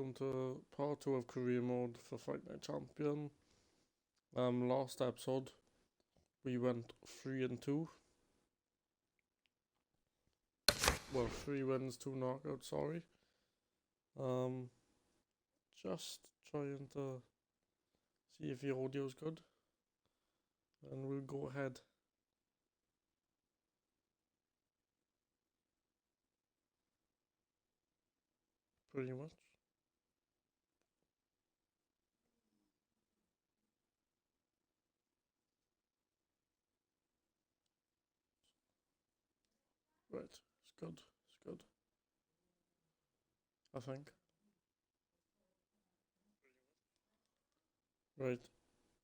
welcome to part 2 of career mode for Fight Night Champion. Last episode we went 3-2. Well, 3 wins, 2 knockouts, sorry. Just trying to see if the audio's good. And we'll go ahead. Pretty much. Right, it's good, it's good. I think. Right,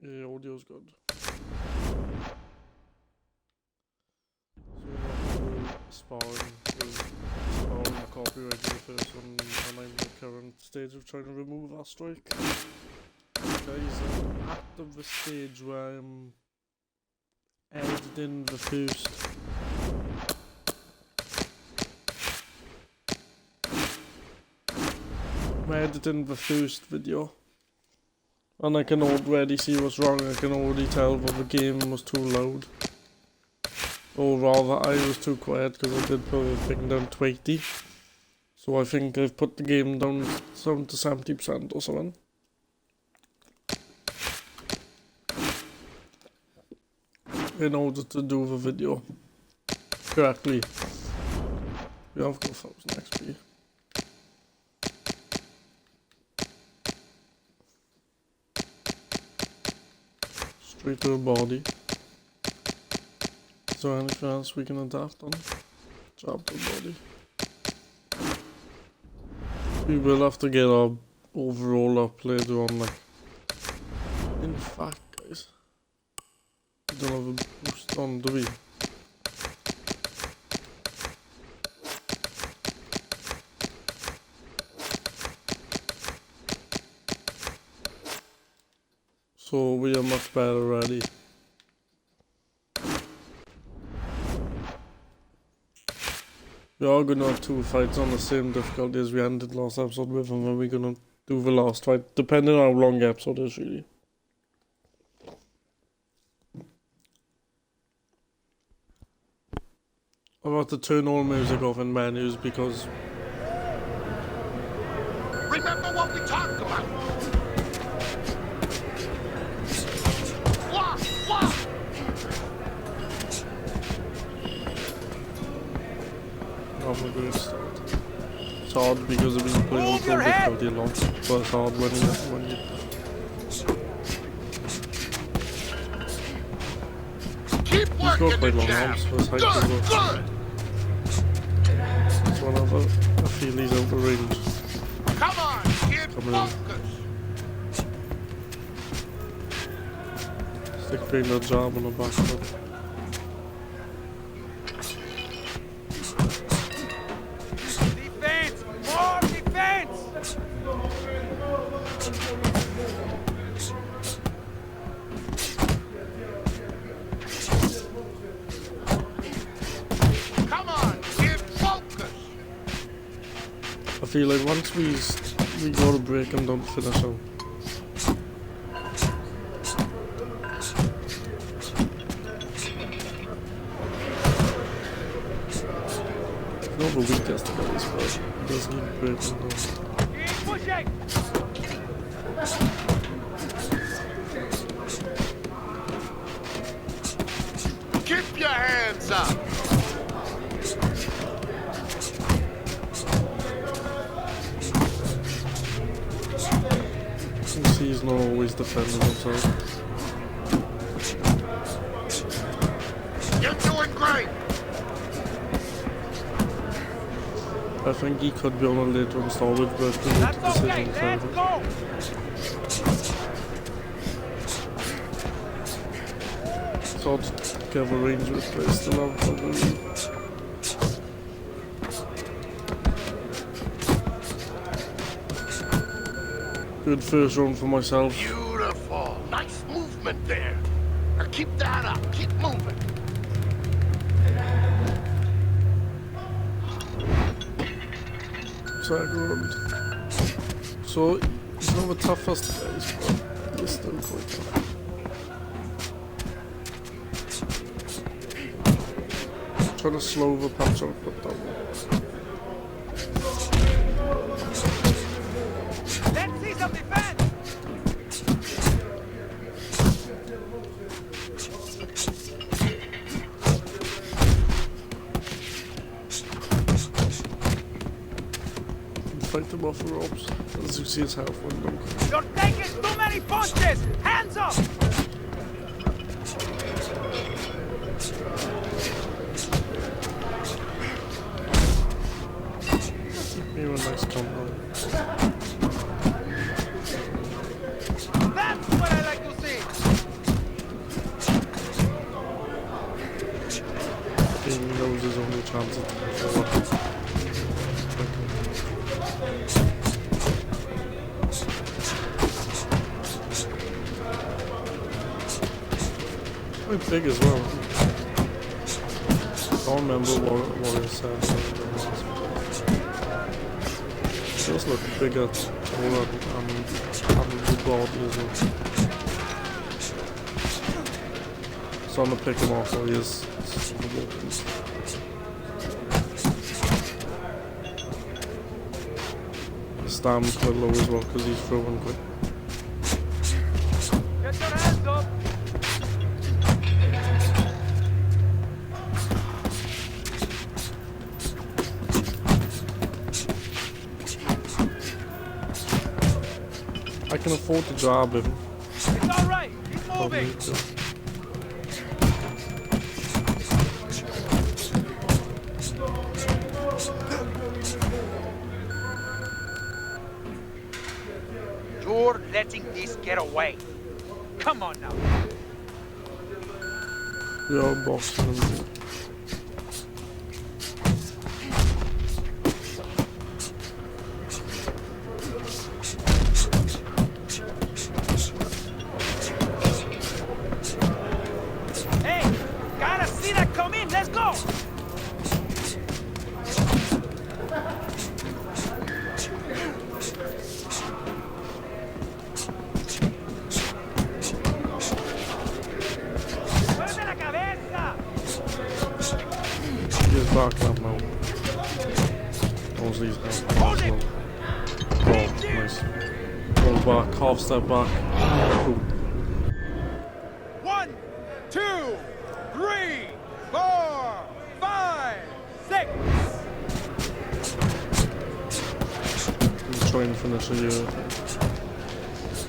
the audio's good. So sparring copyright in the first one, and I'm in the current stage of trying to remove our strike. Guys, I'm at the stage where I'm editing the first video, and I can already see what's wrong. I can already tell that the game was too loud, or rather I was too quiet, because I did put the thing down to 80. So I think I've put the game down to 70% or something. In order to do the video correctly. We have got 1000 XP. Straight to the body. Is there anything else we can adapt on? Jab to the body. We will have to get our overall up later on, like. In fact, guys, we don't have a boost on, do we? So we are much better already. We are gonna have 2 fights on the same difficulty as we ended last episode with, and then we're gonna do the last fight, depending on how long the episode is, really. I'm about to turn all music off in menus because... Remember what we talked about! I'm gonna start. It's hard because I've been playing on full difficulty a lot, but it's hard when you Keep he's got working quite the long jab. arms for his height as well. So I feel he's out of range. Come on, kid, focus. Stick playing that jab on the back foot. I feel like once we go to break and don't finish him. He's not the weakest guys, but he does need breaking though. Keep your hands up. He's not always defending himself. You're doing great. I think he could be on a later installment, but we need the decision further. It's hard to get a range with, but I still have probably. Good first round for myself. Beautiful. Nice movement there. Now keep that up. Keep moving. Second round. So he's not the toughest guys, but he's still quite tough. Try to slow the punch output down. Let's see some defense! Fight him off the ropes, as you see his health window. You're taking too many punches! Hands up! Give me a nice combo. That's what I like to see! He knows his only chance at forward. Quite big as well. I don't remember what it said. He does look bigger, taller, and the body as well. So I'm gonna pick him off while he is. His stam's quite low as well because he's throwing quick. Get your hands up! I can afford to jab him. It's alright! He's moving! You're letting this get away. Come on now. We are boxing him. Hey, gotta see that come in. Let's go. Mueve la cabeza. He is back up now. Owns these now. Hold it. Oh, nice. Roll back, half step back. Ooh. 1, 2, 3, 4, 5, 6. I'm trying to finish the year.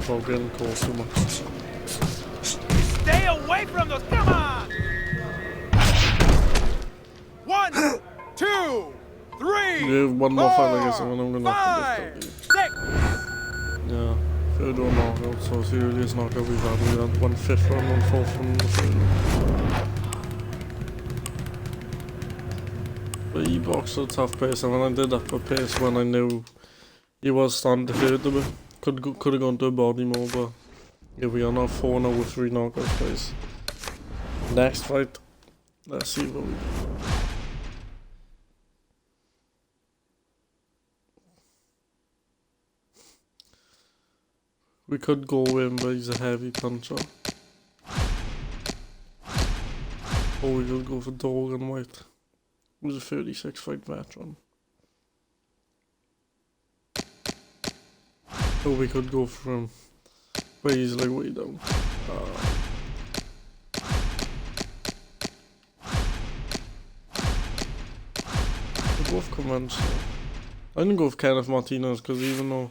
Well, getting close too much. Stay away from those. Come on. 1, 2, 3. Yeah, one more fight, I guess, and then I'm gonna knock him 5, off. 6. Yeah, third one knockout, so serious knockout we've had. We had 1/5 round, 1/4 from the third. But he boxed at a tough pace, and when I did up a pace when I knew he was starting to hurt a bit. Could have gone to a body more, but here we are now 4-0 with 3 knockouts, guys. Next fight, let's see what we do. We could go in, but he's a heavy puncher. Or we could go for Dog and White, who's a 36 fight veteran. Or we could go for him, but he's like way down. We're both conventional. I didn't go with Kenneth Martinez because even though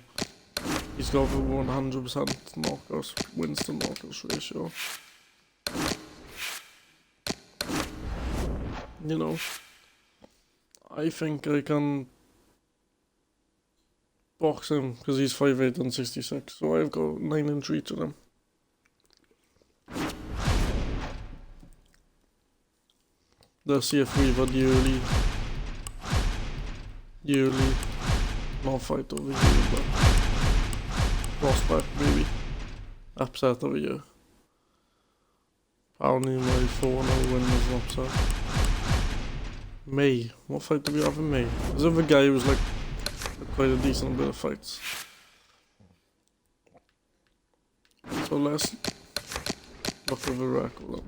he's got the 100% knockouts, wins to knockouts ratio, you know, I think I can box him because he's 5'8" and 66, so I've got 9-3 to them. Let's see if we've had yearly not fight over here, but prospect maybe upset of a year. Apparently my 4-0 win was an upset. May, what fight do we have in May? Is there a guy who's like quite a decent bit of fights? So let's look at the record.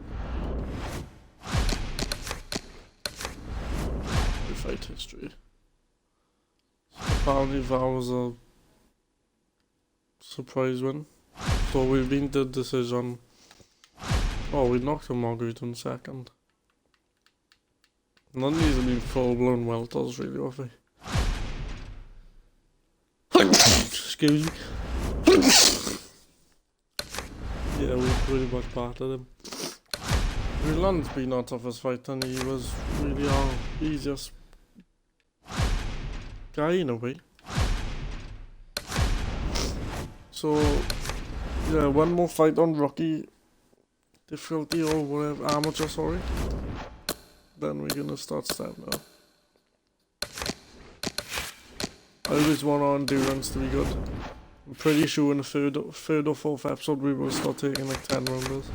Fight history. Apparently that was a surprise win. So we've been the decision. Oh, we knocked a Marguerite in second. None of these have been full-blown welters, really, have they? Excuse me. Yeah, we pretty much battered him. Ryland's been our toughest fight, and he was really our easiest guy in a way. So, yeah, one more fight on rookie difficulty or whatever, amateur, sorry. Then we're gonna start step now. I always want our endurance to be good. I'm pretty sure in the third or fourth episode we will start taking like 10 rounders.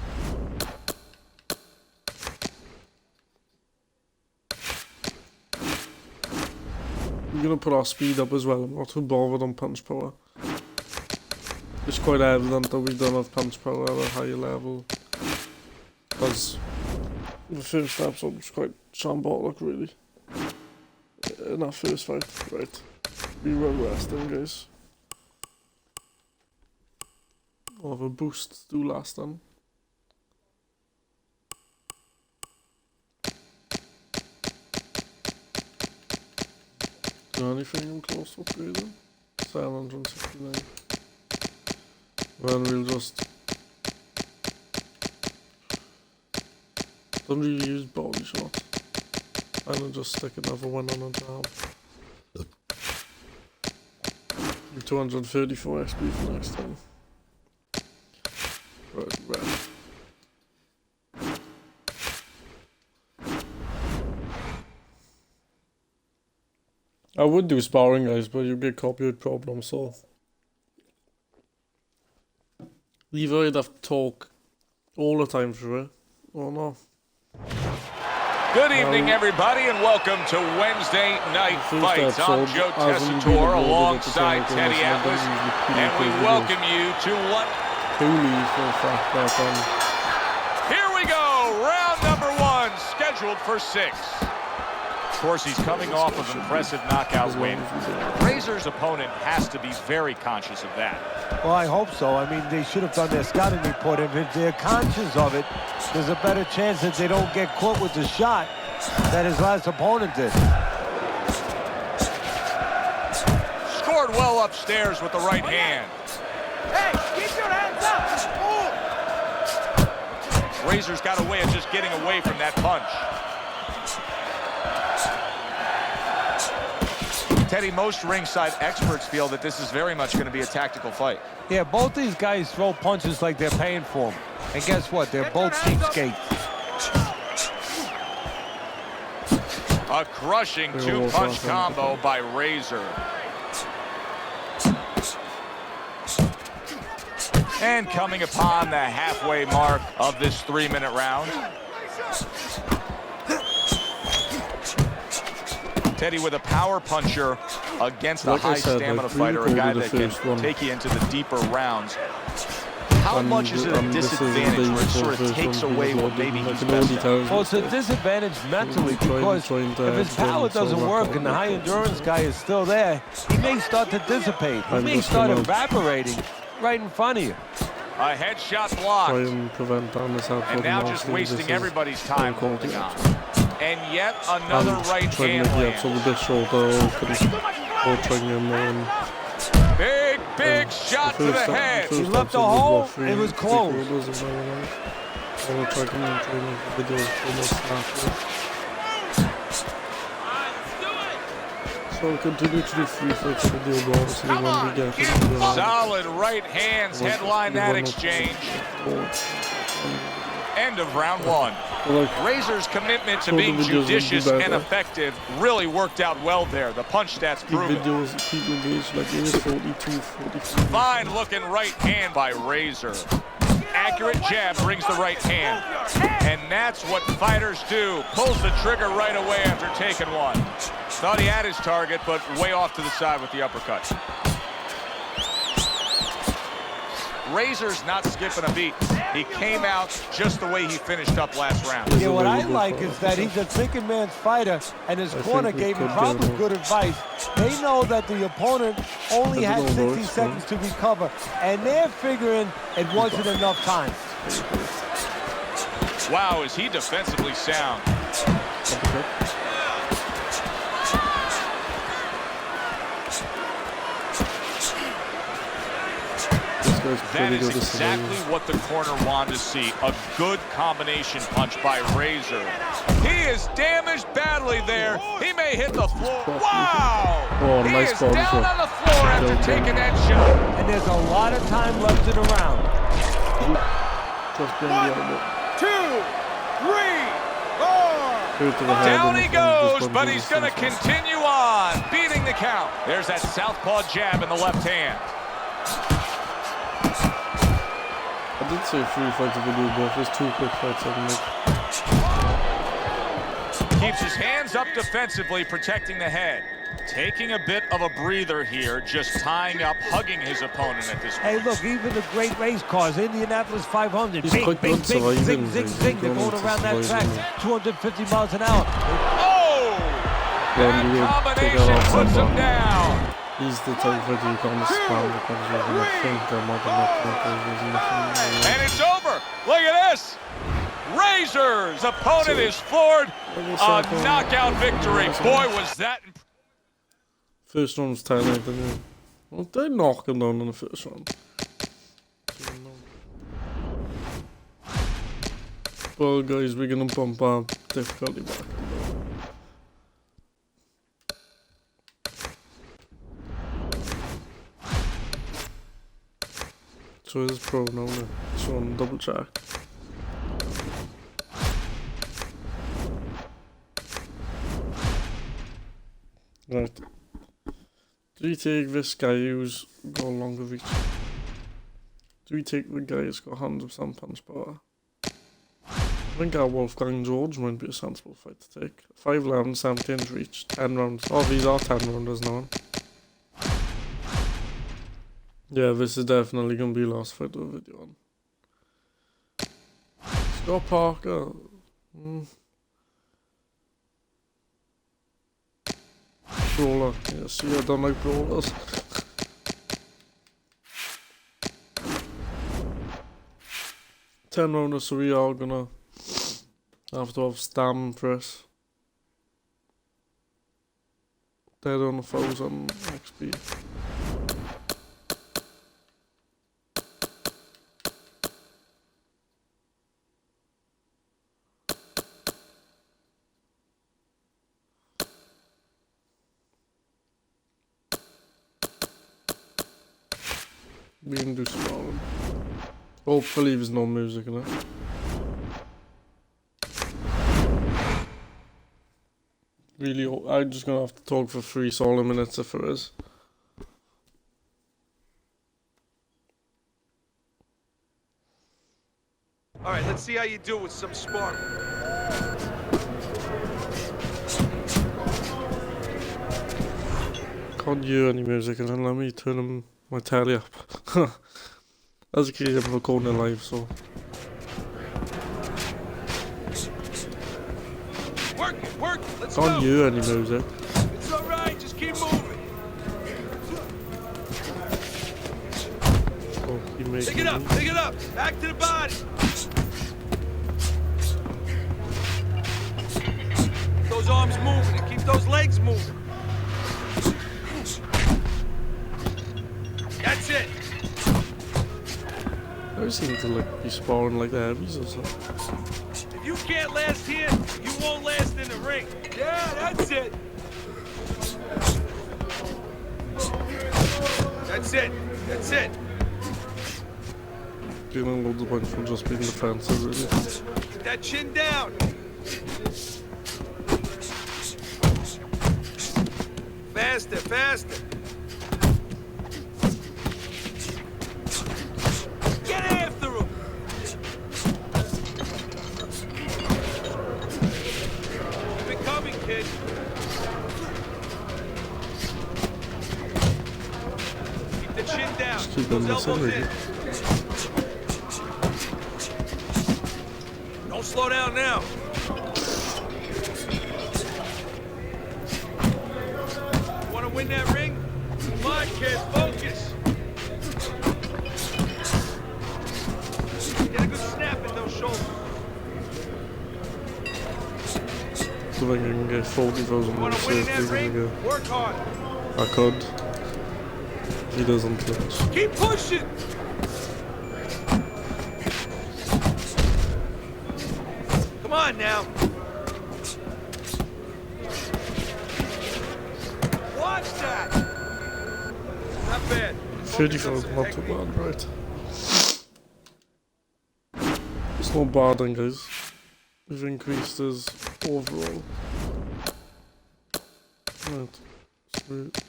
We're gonna put our speed up as well. I'm not too bothered on punch power. It's quite evident that we don't have punch power at a higher level. Because the first episode was quite shambolic, really. In our first fight. Right. We were resting, guys. I'll have a boost to last time. Is there anything I'm close to upgrading? 769. Then we'll just... Don't really use body shot. And I'll just stick another one on the top. 234 XP for next time. Right, red. I would do sparring, guys, but you get copyright problems, so... Either I'd have to talk all the time through it, or no. Good evening, everybody, and welcome to Wednesday Night Fights. I'm Joe Tessitore alongside Teddy Atlas, and we welcome you to what? Here we go, round number 1, scheduled for 6. Of course, he's coming off of impressive knockout win. Razor's opponent has to be very conscious of that. Well, I hope so. I mean, they should have done their scouting report, and if they're conscious of it, there's a better chance that they don't get caught with the shot that his last opponent did. Scored well upstairs with the right hand. Hey, keep your hands up! Razor's got a way of just getting away from that punch. Teddy, most ringside experts feel that this is very much going to be a tactical fight. Yeah, both these guys throw punches like they're paying for them. And guess what? They're both cheapskates. A crushing two-punch combo by Razor. And coming upon the halfway mark of this 3-minute round. Teddy with a power puncher against a high stamina fighter, a guy that can take you into the deeper rounds. How much is it a disadvantage where it sort of takes away what maybe he's best at? Well, it's a disadvantage mentally because if his power doesn't work and the high endurance guy is still there, he may start to dissipate. He may start evaporating right in front of you. A headshot blocked. And now just wasting everybody's time holding on. And yet another right hand lands. Big shot to the head. He left a hole, it was closed. So continue to do free fights in the video, obviously, when we get to the solid right hands headline that exchange. End of round 1. Razor's commitment to being judicious and effective really worked out well there. The punch stats prove it. Fine looking right hand by Razor. Accurate jab brings the right hand. And that's what fighters do. Pulls the trigger right away after taking one. Thought he had his target, but way off to the side with the uppercut. Razor's not skipping a beat. He came out just the way he finished up last round. Yeah, what I like is that he's a thinking man's fighter, and his corner gave him probably good advice. They know that the opponent only had 60 seconds to recover, and they're figuring it wasn't enough time. Wow, is he defensively sound. That is exactly what the corner wanted to see. A good combination punch by Razor. He is damaged badly there. He may hit the floor. Wow! Oh, he nice is down on the floor after taking that shot. And there's a lot of time left in the round. 1, 2, 3, 4. Down he goes, but he's going to continue on, beating the count. There's that southpaw jab in the left hand. I did say 3 fights if we do both. There's 2 quick fights I can make. Keeps his hands up defensively, protecting the head. Taking a bit of a breather here, just tying up, hugging his opponent at this point. Hey, look, even the great race cars, Indianapolis 500, He's bing, quite bing, good bing, zing, surviving. zing, zing. They're going around that track, 250 miles an hour. Oh! That combination puts him down. He's the type of fighter you can't spam the punches and I think there might have nothing. And it's over. Look at this. Razor's opponent is floored. A knockout victory. Boy, was that impressive. First one was 10-8, didn't you? Well, they knocked him down in the first one. Well, guys, we're gonna bump our difficulty back. So it's pro now, so I'm double check. Right. Do we take this guy who's got a longer reach? Do we take the guy who's got 100% punch power? I think our Wolfgang George might be a sensible fight to take. 5'11", 17 reach, 10 rounds. Oh, these are 10 rounders now. Yeah, this is definitely gonna be last fight of the video on. Scott Parker. Brawler. Yeah, see, I don't like brawlers. Ten rounders, so we are gonna have to have Stam press. Dead on 1,000 XP. We can do some more. Hopefully there's no music in it. Really, I'm just gonna have to talk for 3 solid minutes if there is. All right, let's see how you do with some sparring. Can't hear any music and then let me turn my telly up. As a kid, I'm recording live, so. Work it, let's Can't go. hear any music. It's all right, just keep moving. Oh, he made Pick it up, back to the body. Keep those arms moving and keep those legs moving. That's it. I seem to like be sparring like the heavies or something. If you can't last here, you won't last in the ring. Yeah, that's it. That's it. Dealing loads of points from just being defensive, really. Get that chin down. Faster. Get after him. Keep it coming, kid. Keep the chin down. Just keep Those them elbows missing, in. really. Don't slow down now. Want to win that ring? Come on, kid, focus. Get a good snap in those shoulders. So I can get 40,000 Want to win in that safety. ring? Work hard. I could. He doesn't touch. Keep pushing. Come on now. Watch that. Not bad. 30,000, not too bad, right? It's not bad then, guys. We've increased his overall. Right. Sweet.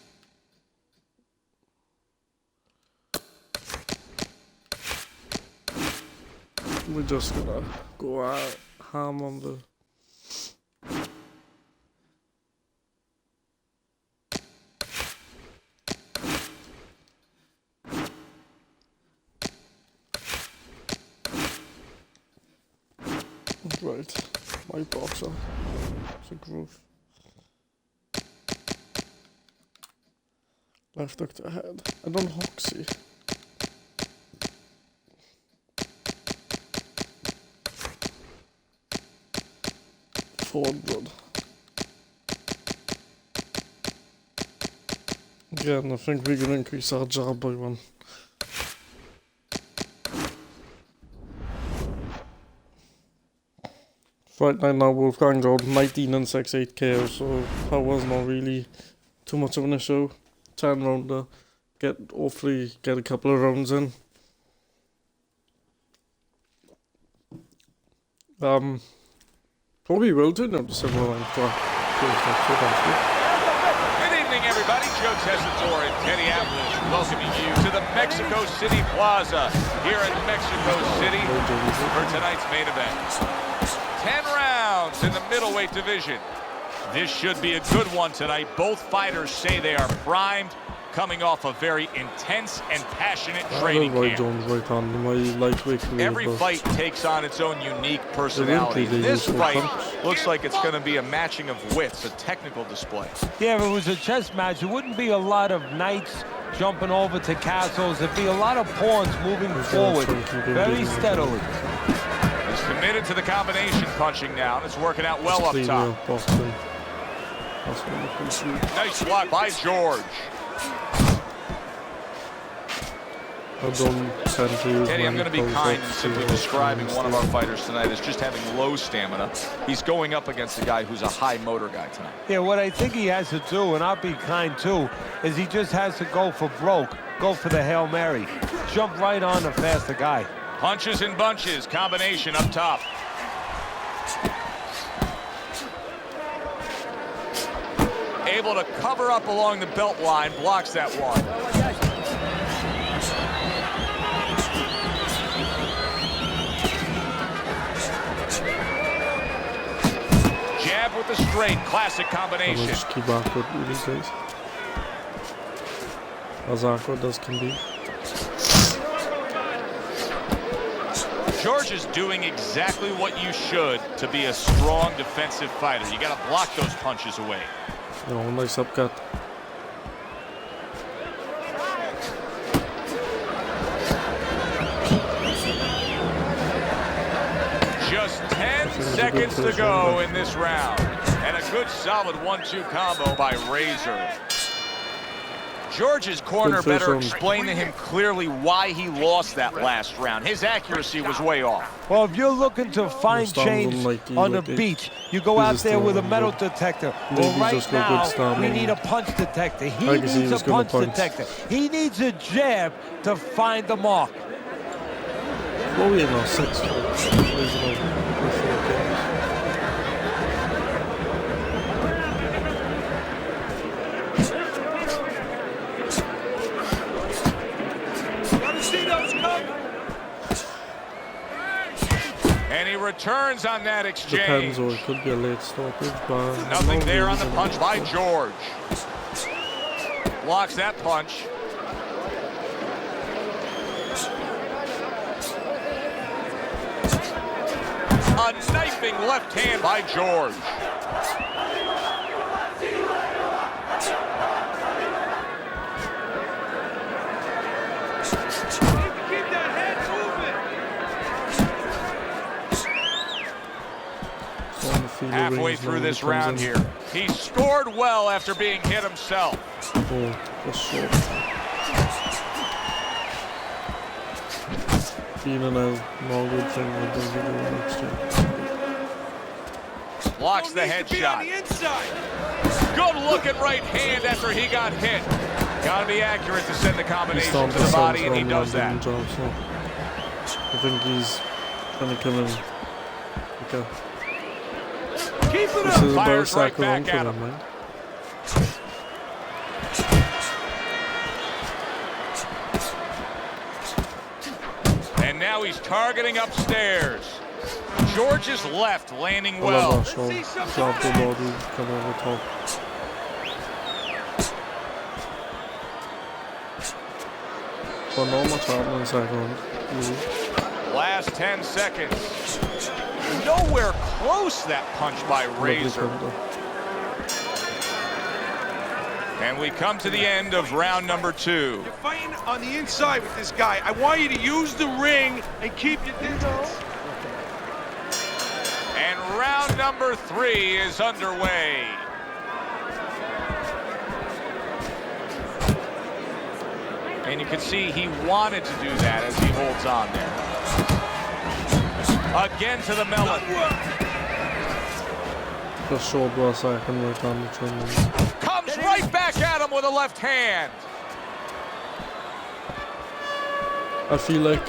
We're just gonna go ham on the right. My boxer. It's a groove. Left hook to head. I don't hoxie. Forward. Again, I think we can increase our jab by one. Right now Wolfgang got 19 and 6-8 KO, so that was not really too much of an issue. 10 rounder. Hopefully get a couple of rounds in. Probably will turn out to several rounds. Good evening, everybody. Joe Tessitore and Teddy Atlas welcoming you to the Mexico City Plaza here in Mexico City for tonight's main event. 10 rounds in the middleweight division. This should be a good one tonight. Both fighters say they are primed, coming off a very intense and passionate training camp. Every fight takes on its own unique personality. This fight looks like it's going to be a matching of wits, a technical display. Yeah, if it was a chess match, it wouldn't be a lot of knights jumping over to castles. It'd be a lot of pawns moving forward very steadily. He's committed to the combination punching now, and it's working out well up top. Nice block by George. Teddy, I'm going to be kind in simply describing one of our fighters tonight as just having low stamina. He's going up against a guy who's a high motor guy tonight. Yeah, what I think he has to do, and I'll be kind too, is he just has to go for broke, go for the Hail Mary, jump right on the faster guy. Punches and bunches, combination up top. Able to cover up along the belt line, blocks that one. Jab with the straight, classic combination. Just keep awkward these days. As awkward as can be. George is doing exactly what you should to be a strong defensive fighter. You got to block those punches away. Oh, nice upcut. Just 10 seconds to go in this round. And a good solid 1-2 combo by Razor. George's corner better explain to him clearly why he lost that last round. His accuracy was way off. Well, if you're looking to find change on the beach, you go out there with a metal detector. Well, right now, we need a punch detector. He needs a punch detector. He needs a jab to find the mark. Oh, yeah, no, 6. And he returns on that exchange. Depends, or it could be a late stoppage, but nothing there on the punch by George. Blocks that punch. A knifing left hand by George. Keep that head moving. Halfway through this round here. He scored well after being hit himself. Oh, that's short. Being an more good thing with the video next year. Blocks the headshot. Good looking right hand after he got hit. Gotta be accurate to send the combination to the body, and he does that. Job, so I think he's gonna come in. Okay. Keep it This up. is about Fires right cycle on back for at them, him. man. And now he's targeting upstairs. George's left landing I well. love that shot. Drop the body, come over top. But not much happening in the second round. Last 10 seconds. Nowhere close that punch by Razor. And we come to the end of round number 2. You're fighting on the inside with this guy. I want you to use the ring and keep your distance. And round number 3 is underway. And you can see he wanted to do that as he holds on there. Again to the melon. Just short for a second, right down the training. Comes right back at him with a left hand. I feel like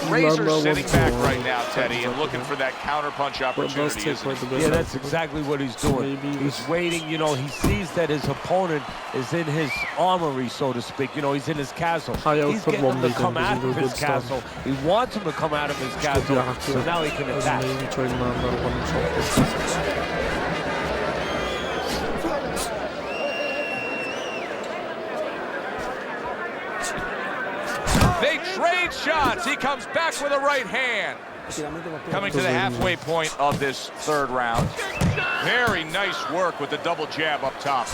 Razor's Landa sitting wants back to, right now, Teddy, and looking for that counterpunch but it does opportunity. take isn't quite he? a bit. Yeah, that's exactly what he's doing. Maybe He's waiting, you know, he sees that his opponent is in his armory, so to speak. You know, he's in his castle. High He's output getting him to one come beat out him, of he's his a good castle. He wants him to come out of his castle, so now he can attack. Maybe try and land that one shot. They trade shots. He comes back with a right hand. Coming to the halfway point of this 3rd round. Very nice work with the double jab up top.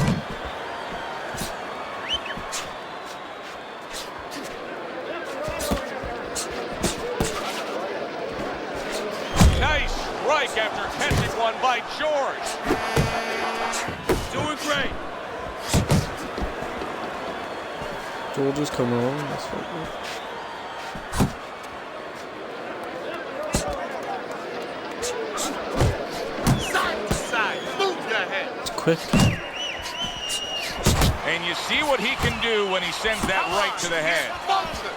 Nice strike after catching one by George. Doing great. George is coming on. That's right. Side to side. Move your head. It's quick. And you see what he can do when he sends that right to the head. Monster.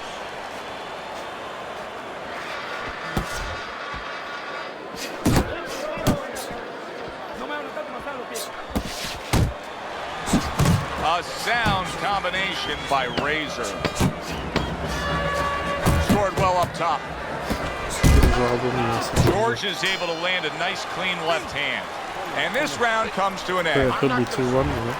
A sound combination by Razor. Scored well up top. George is able to land a nice clean left hand. And this round comes to an Yeah, end. it could be 2-1, you know.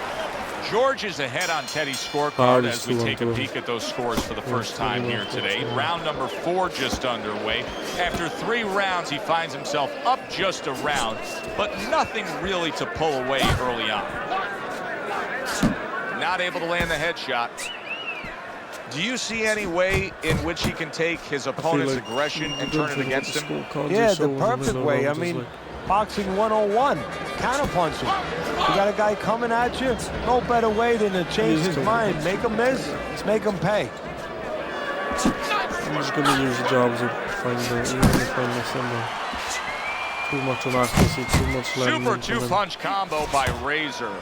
George is ahead on Teddy's scorecard it's as we 2-1 take a to peek at those scores for the first time 2-1 here to today. 2-1. Round number 4 just underway. After 3 rounds, he finds himself up just a round, but nothing really to pull away early on. Not able to land the headshot. Do you see any way in which he can take his opponent's like aggression and turn it against him? Yeah, the perfect way. I mean, boxing 101, counterpunching. You got a guy coming at you, no better way than to change his mind. Make him miss, make him pay. I'm just going to use the jobs to find the symbol. Too much of accuracy, too much landing. Super 2-punch combo by Razor.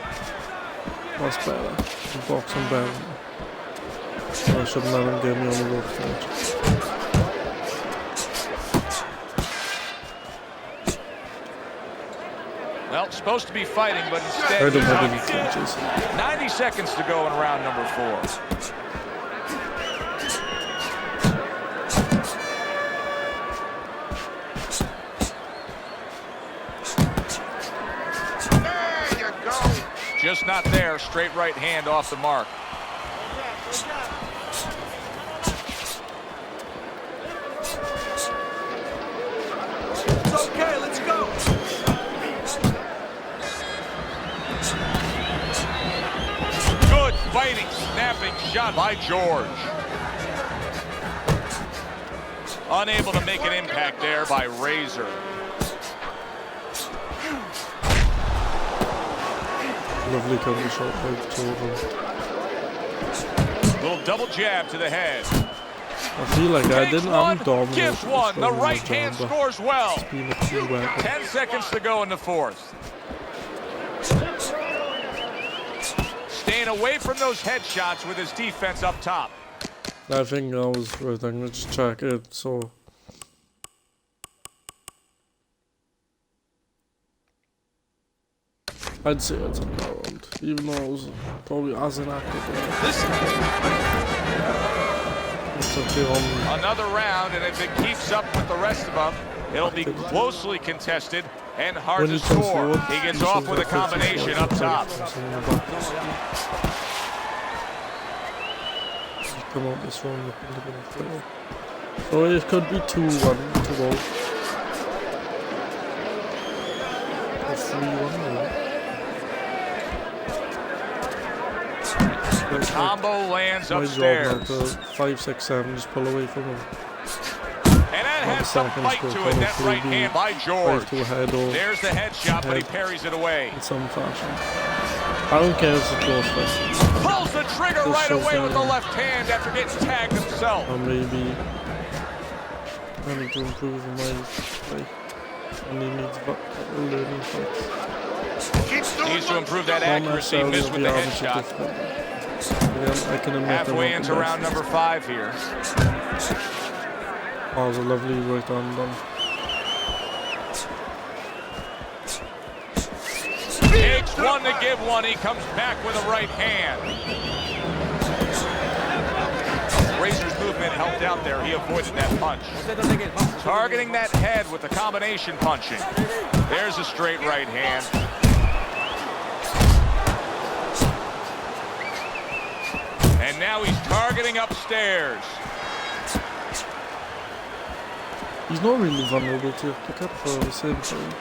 That's better. The boxing better. I shouldn't let him get me on the rope too much. Well, supposed to be fighting, but I instead don't he's have on. any clinches. 90 seconds to go in round number 4. There you go. Just not there. Straight right hand off the mark. It's okay, let's go. jumping shot by George. Unable to make an impact there by Razor. Lovely counter shot by the two of them. Little double jab to the head. I feel like I didn't have dominant. Gives one. The right hand scores well. 10 seconds to go in the fourth. Staying away from those headshots with his defense up top. I think I was right. I'm gonna just check it. So I'd say it's a round, even though it was probably as inactive. It's okay on another round, and if it keeps up with the rest of them, it'll be closely contested and hard to score. Forward, he gets off with a combination up top. Come out this round with a little bit of fail. So it could be 2-1 to both. Or 3-1. Combo lands my upstairs. Job now to 5, 6, 7, just pull away from him. And that has some fight to it. That right hand by George. There's the headshot, but he parries it away. In some fashion. I don't care if it's a close fight. Pulls the trigger right away with the left hand after getting tagged himself. Or maybe I need to improve in my play. And he needs learning fights. Needs to improve that accuracy. Missed with the headshot. Again, I can admit halfway into round number 5 here. Oh, it was a lovely right arm done. Takes one to give one. He comes back with a right hand. Razor's movement helped out there. He avoided that punch. Targeting that head with the combination punching. There's a straight right hand. And now he's targeting upstairs. He's not really vulnerable to pick up for the same time.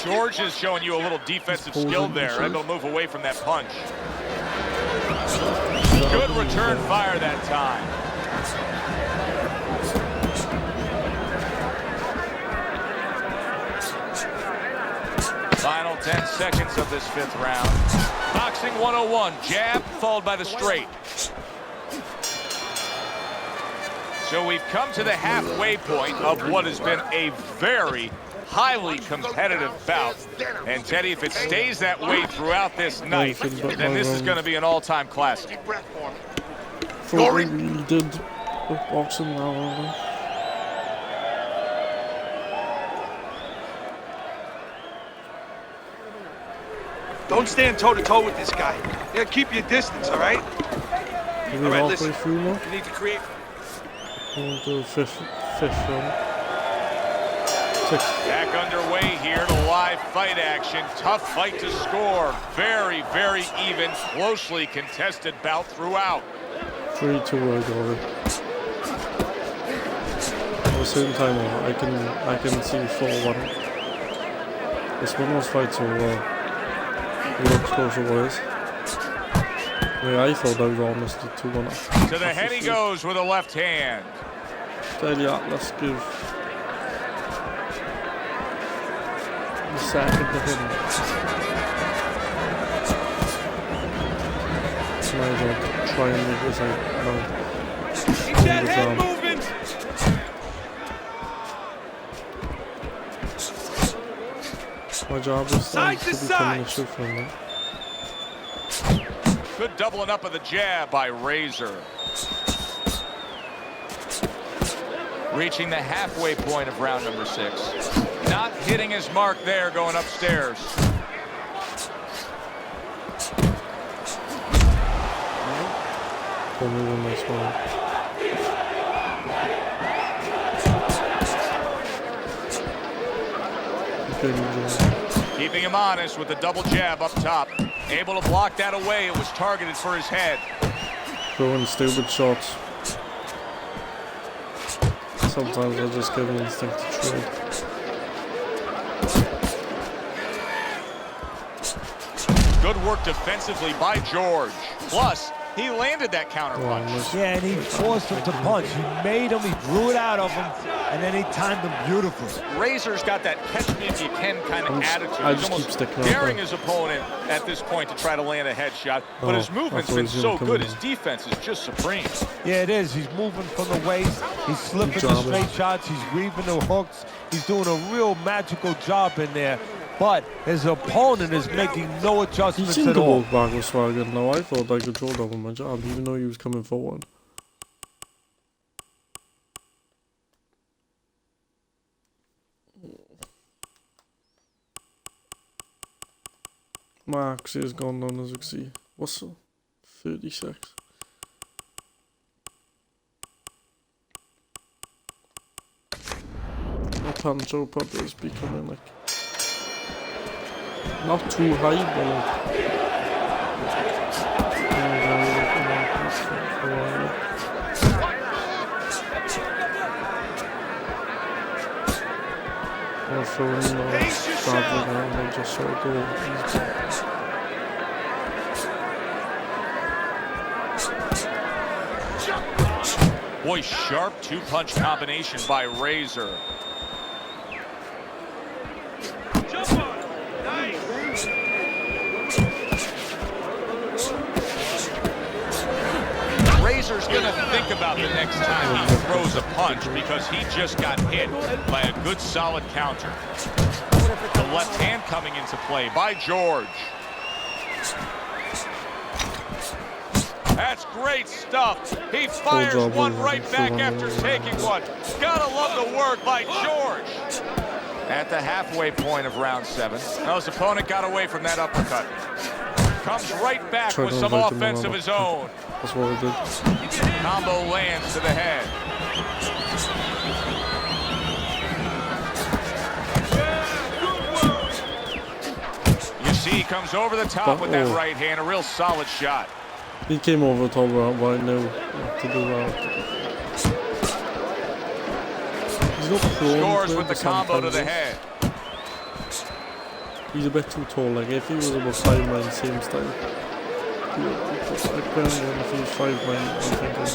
George is showing you a little defensive skill there. Able to move away from that punch. Good return fire that time. Final 10 seconds of this 5th round. Boxing 101, jab followed by the straight. So we've come to the halfway point of what has been a very highly competitive bout. And Teddy, if it stays that way throughout this night, then this is going to be an all-time classic. Thought we really did boxing now. Don't stand toe-to-toe with this guy. Yeah, keep your distance, all right? All right, listen. Through now? You need to create... Going to the fifth round. 6. Back underway here to live fight action. Tough fight to score. Very, very even, closely contested bout throughout. 3-2 I got it. At the same time, I can see 4-1. This one was fight so looks closer was. Yeah, I thought I was almost 2-1. To the head he goes with a left hand. Daily Atlas give the second to him. It's my job to try and make this out. Keep that head moving! My job is to become a shoot from them. Good doubling up of the jab by Razor. Reaching the halfway point of round number 6. Not hitting his mark there, going upstairs. Only one nice one. Keeping him honest with the double jab up top. Able to block that away. It was targeted for his head. Throwing stupid shots. Sometimes I just get an instinct to trade. Good work defensively by George. Plus, he landed that counter punch. Yeah, and he forced him to punch. He made him, he drew it out of him, and then he timed him beautifully. Razor's got that catch-me-if-you-can kind of attitude. I He's just almost keep sticking daring his opponent at this point to try to land a headshot, but his movement's been so good. His defense is just supreme. Yeah, it is. He's moving from the waist. He's slipping the straight shots. He's weaving the hooks. He's doing a real magical job in there. But his opponent is making no adjustments at all. He seemed to walk back with swagger. Now I thought I could hold over my job, even though he was coming forward. Max is gone down as you can see. What's up? 36. My Pancho probably is becoming like not too high, but like also, you know, traveling around and just sort of go easy. Boy, sharp two-punch combination by Razor. Razor's gonna think about the next time he throws a punch because he just got hit by a good solid counter. The left hand coming into play by George. That's great stuff. He fires one right back after taking one. Gotta love the work by George. At the halfway point of round 7. Now his opponent got away from that uppercut. Comes right back with some offense of his own. That's what I did. Combo lands to the head. You see he comes over the top with that right hand. A real solid shot. He came over told me what I knew to do that. He's not prone. Scores with the combo to the head. He's a bit too tall. Like if he was about 5'9", same style. If he was 5'9", I think I'd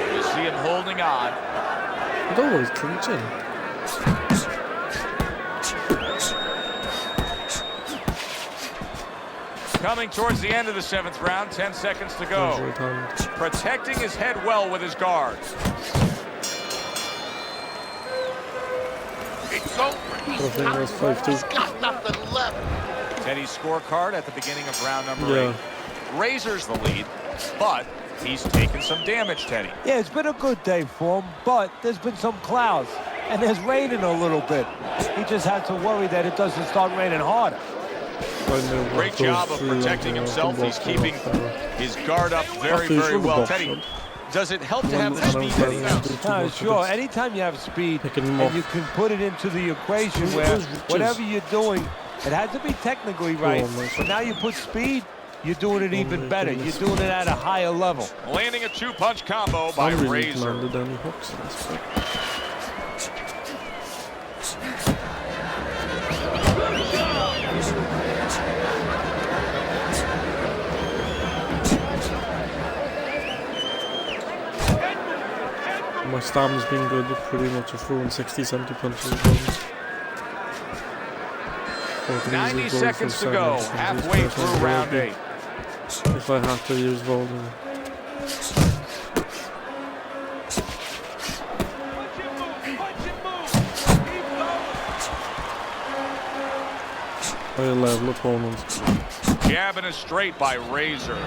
be You see him holding on. I don't know, he's clinching. Coming towards the end of the 7th round, 10 seconds to go. Protecting his head well with his guard. It's over. He's got nothing left. Teddy's scorecard at the beginning of round number 8. Razor's the lead, but he's taken some damage, Teddy. Yeah, it's been a good day for him, but there's been some clouds, and there's raining a little bit. He just has to worry that it doesn't start raining harder. Great job of protecting himself. He's keeping his guard up very, very well. Teddy, does it help to have the speed that he has? Sure. Anytime you have speed and you can put it into the equation where whatever you're doing, it has to be technically right. But now you put speed, you're doing it even better. You're doing it at a higher level. Landing a two-punch combo by Razor. My stamina's been good, pretty much throwing 60-70 punches. 90 seconds to go, halfway through round 8. If I have to use volume. Higher level opponents. Jabbing it straight by Razor.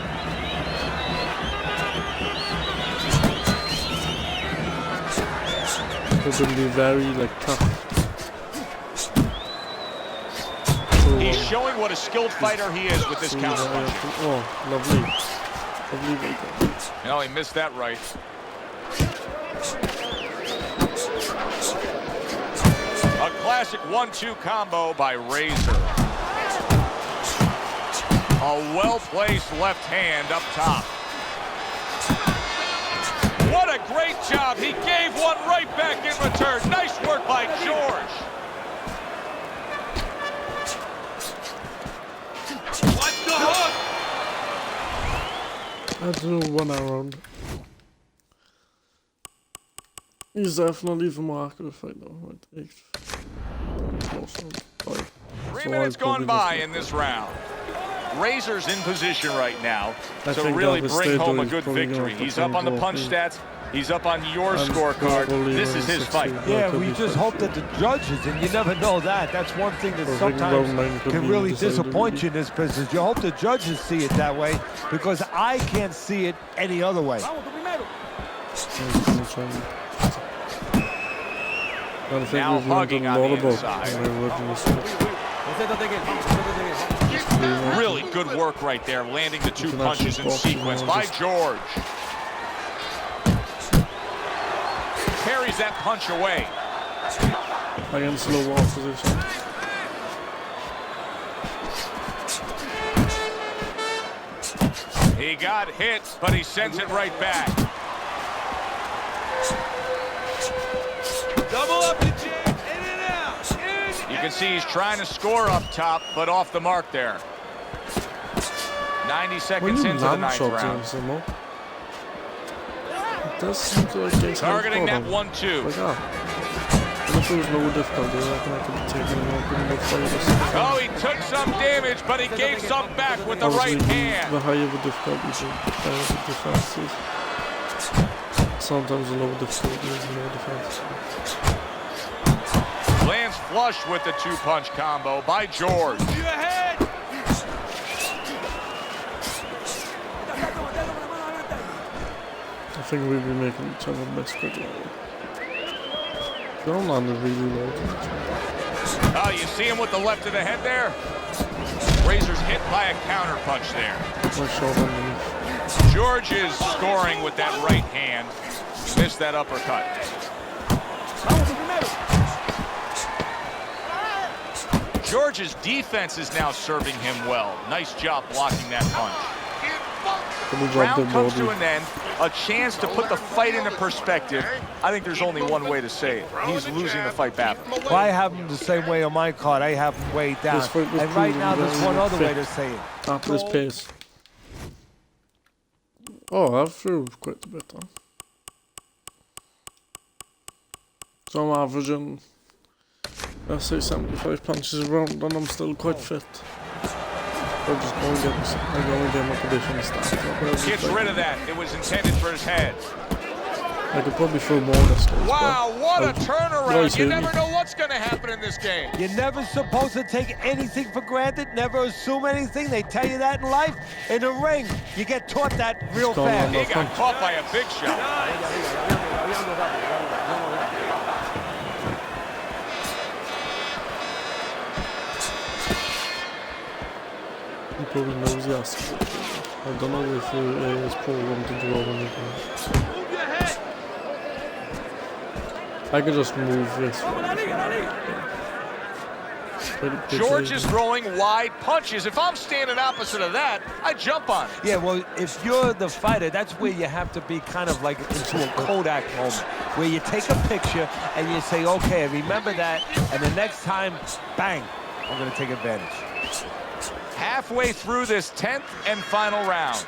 It's going to be very tough. He's showing what a skilled fighter he is with this counter punch. Oh, lovely. Lovely right there. No, he missed that right. A classic 1-2 combo by Razor. A well-placed left hand up top. What a great job. He gave one right back in return. Nice work by George. I do 1 round. He's definitely the more accurate fighter. With 8. Close round 5. 3 minutes gone by in this round. Razor's in position right now to really bring home a good victory. He's up on the punch stats. He's up on your scorecard. This is his fight. Yeah, we just hope that the judges, and you never know that. That's one thing that sometimes can really disappoint you in this business. You hope the judges see it that way, because I can't see it any other way. Now hugging on the inside. Really good work right there, landing the 2 punches in sequence by George. Carries that punch away. Against low wall position. He got hit, but he sends it right back. Double up the jab, in and out. You can see he's trying to score up top, but off the mark there. 90 seconds into the 9th round. It does seem to like targeting that 1-2. Like, if there was no difficulty, I think I could take him out in the fight. Oh, he took some damage, but he gave some back with the right hand. The higher the difficulty, the better the defense is. Sometimes the lower difficulty is the more defense. Lands flush with the 2-punch combo by George. I think we'll be making each other best good level. Don't land it really low. Oh, you see him with the left of the head there? Razor's hit by a counter punch there. George is scoring with that right hand. Missed that uppercut. George's defense is now serving him well. Nice job blocking that punch. Round comes to an end. A chance to put the fight into perspective. I think there's only one way to say it. He's losing the fight badly. Well, I have him the same way on my card. I have him way down. And right now, there's one other way to say it. At this pace. Oh, I've threw quite a bit, huh? So I'm averaging, let's say, 75 punches a round, and I'm still quite fit. I'm just going to get my conditioning stuff. Gets rid of that. It was intended for his head. I could probably throw more this game. Wow, what a turnaround. You never know what's going to happen in this game. You're never supposed to take anything for granted, never assume anything. They tell you that in life. In the ring, you get taught that real fast. He got caught by a big shot. He probably knows he has to. I don't know if his program to draw when he can. I could just move this way. George is throwing wide punches. If I'm standing opposite of that, I jump on it. Yeah, well, if you're the fighter, that's where you have to be kind of like into a Kodak moment, where you take a picture and you say, okay, I remember that, and the next time, bang, I'm going to take advantage. Halfway through this 10th and final round.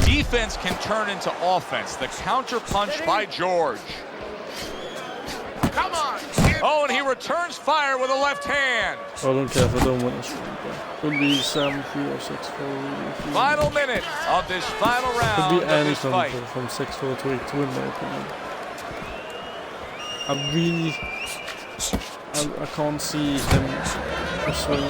Defense can turn into offense. The counter punch by George. Come on! Oh, and he returns fire with a left hand. I don't care if I don't win this round. Could be 7-3 or 6-4. Final minute of this final round. Could be of this fight. anything from 6-4 to 8 to win, my opinion. I can't see him persuading.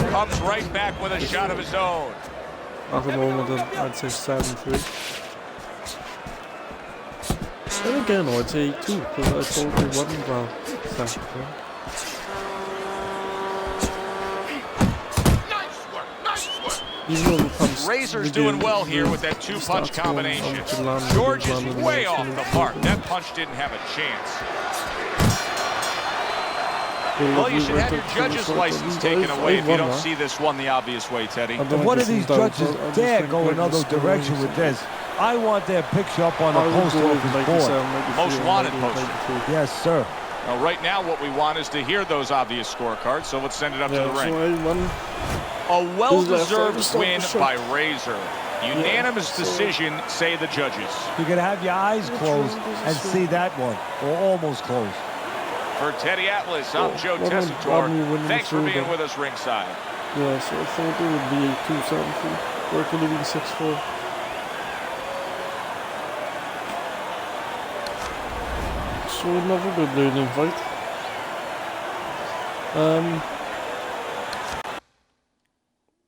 Comes right back with a shot of his own. At the moment, I'd say 7-3. Then again, I'd say 8-2, because I thought it wasn't well. Razor's doing well here with that 2-punch combination. George is way off the mark. That punch didn't have a chance. Well, you should have your judge's license taken away if you don't see this one the obvious way, Teddy. If one of these judges dare go another direction with this, I want their picture up on a poster of his board. Most wanted poster. Yes, sir. Now, right now, what we want is to hear those obvious scorecards, so let's send it up to the ring. So I won. A well-deserved His left win side by Razor. Unanimous decision, say the judges. You can have your eyes closed and see that one, or almost closed. For Teddy Atlas, I'm Joe Tessitore. Thanks for being with us ringside. Yeah, so I thought it would be 270, or it could have been 6-4. So another good learning fight.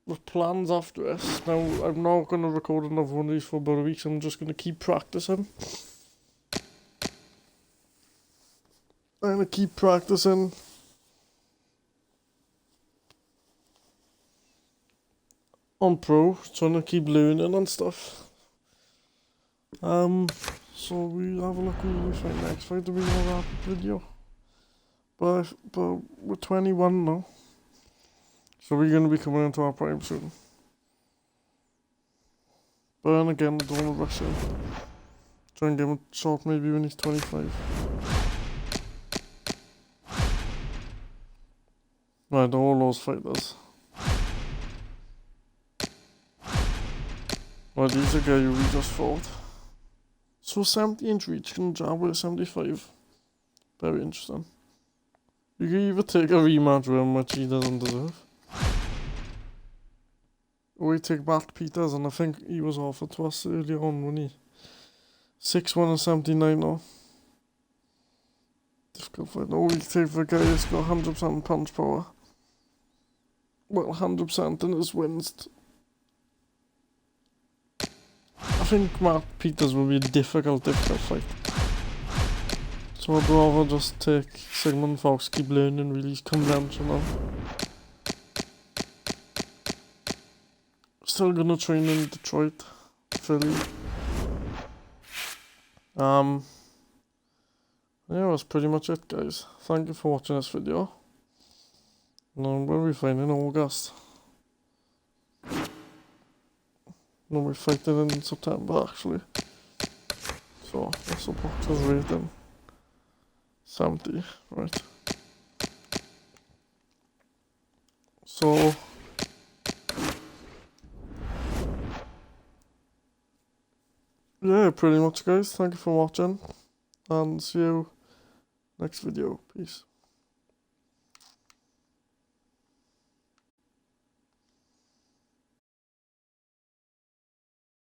With plans after this. Now, I'm not going to record another one of these for about a week, so I'm just going to keep practicing. I'm going to keep practicing. On pro, trying to keep learning and stuff. So we'll have a look who we find next fight. It'll be more rapid video. But we're 21 now. So we're going to be coming into our prime soon. But then again, I don't want to rush him. Try and give him a shot maybe when he's 25. Right, all those fighters. Right, he's a guy who we just fought. So 70-inch reach can jab with 75. Very interesting. You can either take a rematch with him, which he doesn't deserve. Or we take Matt Peters, and I think he was offered to us earlier on, wasn't he? 6'1" and 79 now. Difficult fight. Or we take the guy who's got 100% punch power. Well, 100% in his wins. I think Matt Peters will be a difficult fight. So I'd rather just take Sigmund Fox, keep learning, release conventional. Still gonna train in Detroit, Philly. Yeah, that's pretty much it, guys. Thank you for watching this video. Now, where are we fighting in August? No, we're fighting in September, actually. So, what's the boxer's rating? 70, right. So, yeah, pretty much, guys. Thank you for watching, and see you next video. Peace.